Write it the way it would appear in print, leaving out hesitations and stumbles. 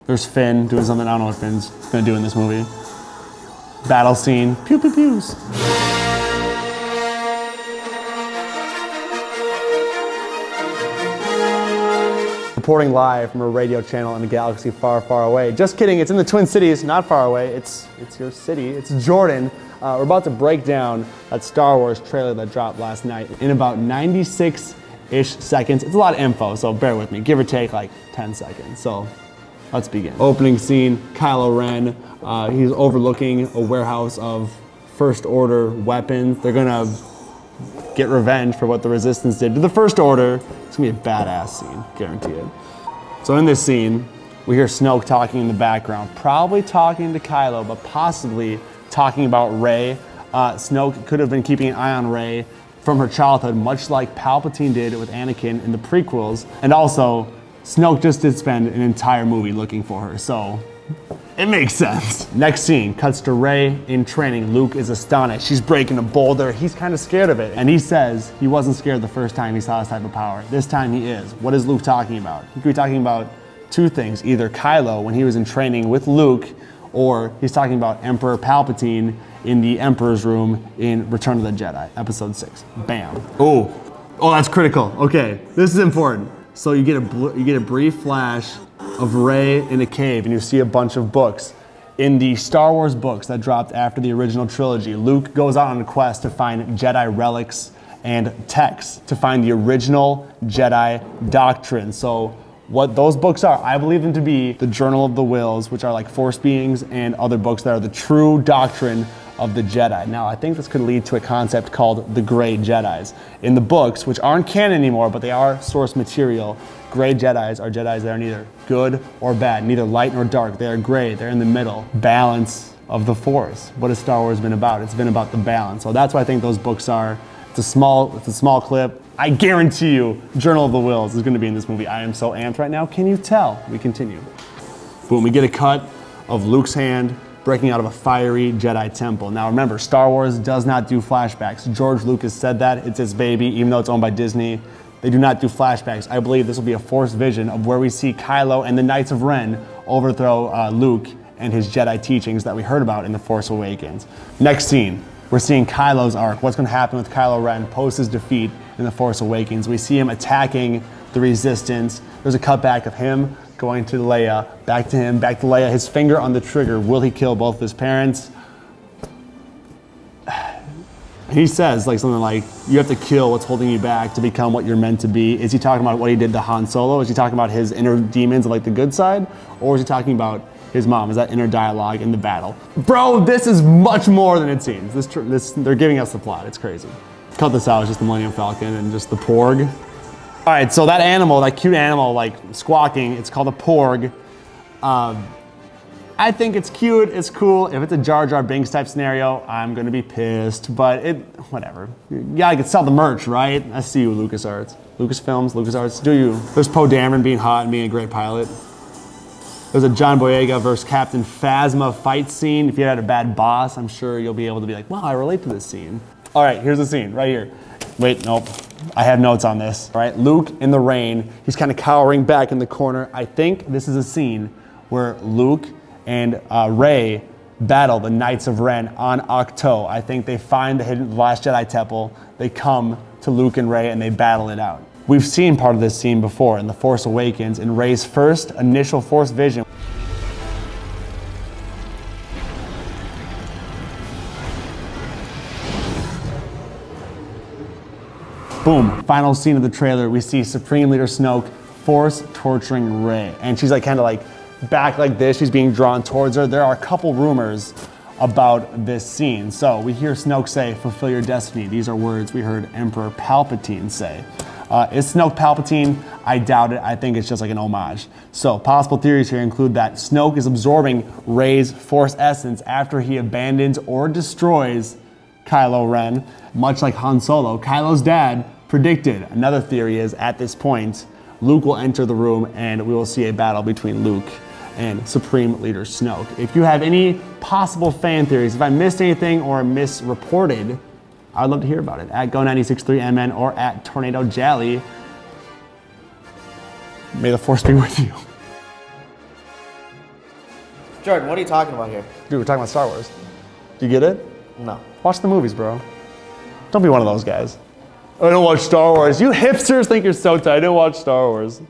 There's Finn doing something I don't know what Finn's gonna do in this movie. Battle scene, pew pew pews. Reporting live from a radio channel in a galaxy far, far away. Just kidding, it's in the Twin Cities, not far away. It's your city, it's Jordan. We're about to break down that Star Wars trailer that dropped last night in about 96-ish seconds. It's a lot of info, so bear with me, give or take like 10 seconds. So let's begin. Opening scene, Kylo Ren. He's overlooking a warehouse of First Order weapons. They're gonna get revenge for what the Resistance did to the First Order. It's gonna be a badass scene, guarantee it. So in this scene, we hear Snoke talking in the background, probably talking to Kylo, but possibly talking about Rey. Snoke could have been keeping an eye on Rey from her childhood, much like Palpatine did with Anakin in the prequels. And also, Snoke just did spend an entire movie looking for her, so it makes sense. Next scene, cuts to Rey in training. Luke is astonished. She's breaking a boulder. He's kind of scared of it. And he says he wasn't scared the first time he saw this type of power. This time he is. What is Luke talking about? He could be talking about two things. Either Kylo when he was in training with Luke, or he's talking about Emperor Palpatine in the Emperor's room in Return of the Jedi, Episode 6. Bam. Oh, that's critical. Okay, this is important. So you get a brief flash of Rey in a cave, and you see a bunch of books. In the Star Wars books that dropped after the original trilogy, Luke goes out on a quest to find Jedi relics and texts to find the original Jedi doctrine. So what those books are, I believe them to be the Journal of the Wills, which are like Force beings, and other books that are the true doctrine of the Jedi. Now, I think this could lead to a concept called the Gray Jedis. In the books, which aren't canon anymore, but they are source material, Gray Jedis are Jedis that are neither good or bad, neither light nor dark. They are gray, they're in the middle. Balance of the Force. What has Star Wars been about? It's been about the balance. So that's what I think those books are. It's a small clip. I guarantee you, Journal of the Wills is gonna be in this movie. I am so amped right now. Can you tell? We continue. Boom, we get a cut of Luke's hand breaking out of a fiery Jedi temple. Now remember, Star Wars does not do flashbacks. George Lucas said that, it's his baby, even though it's owned by Disney. They do not do flashbacks. I believe this will be a Force vision of where we see Kylo and the Knights of Ren overthrow Luke and his Jedi teachings that we heard about in The Force Awakens. Next scene, we're seeing Kylo's arc. What's gonna happen with Kylo Ren post his defeat in The Force Awakens. We see him attacking the Resistance. There's a cutback of him going to Leia, back to him, back to Leia, his finger on the trigger. Will he kill both of his parents? He says like something like, you have to kill what's holding you back to become what you're meant to be. Is he talking about what he did to Han Solo? Is he talking about his inner demons of like the good side? Or is he talking about his mom? Is that inner dialogue in the battle? Bro, this is much more than it seems. They're giving us the plot, it's crazy. Cut this out, it's just the Millennium Falcon and just the Porg. All right, so that animal, that cute animal, like squawking, it's called a Porg. I think it's cute, it's cool. If it's a Jar Jar Binks type scenario, I'm gonna be pissed, but whatever. Yeah, I could sell the merch, right? I see you, LucasArts. Lucasfilms, LucasArts, do you? There's Poe Dameron being hot and being a great pilot. There's a John Boyega versus Captain Phasma fight scene. If you had a bad boss, I'm sure you'll be able to be like, wow, I relate to this scene. All right, here's the scene, right here. Wait, nope. I have notes on this. All right, Luke in the rain. He's kind of cowering back in the corner. I think this is a scene where Luke and Rey battle the Knights of Ren on Ahch-To. I think they find the hidden Last Jedi Temple. They come to Luke and Rey and they battle it out. We've seen part of this scene before in The Force Awakens in Rey's first initial Force vision. Boom, final scene of the trailer, we see Supreme Leader Snoke force torturing Rey. And she's like kind of like back like this, she's being drawn towards her. There are a couple rumors about this scene. So we hear Snoke say, fulfill your destiny. These are words we heard Emperor Palpatine say. Is Snoke Palpatine? I doubt it. I think it's just like an homage. So possible theories here include that Snoke is absorbing Rey's Force essence after he abandons or destroys Kylo Ren, much like Han Solo. Kylo's dad predicted. Another theory is at this point, Luke will enter the room and we will see a battle between Luke and Supreme Leader Snoke. If you have any possible fan theories, if I missed anything or misreported, I'd love to hear about it. At Go963MN or at Tornado Jally. May the Force be with you. Jordan, what are you talking about here? Dude, we're talking about Star Wars. Do you get it? No. Watch the movies, bro. Don't be one of those guys. I don't watch Star Wars. You hipsters think you're so tight. I don't watch Star Wars.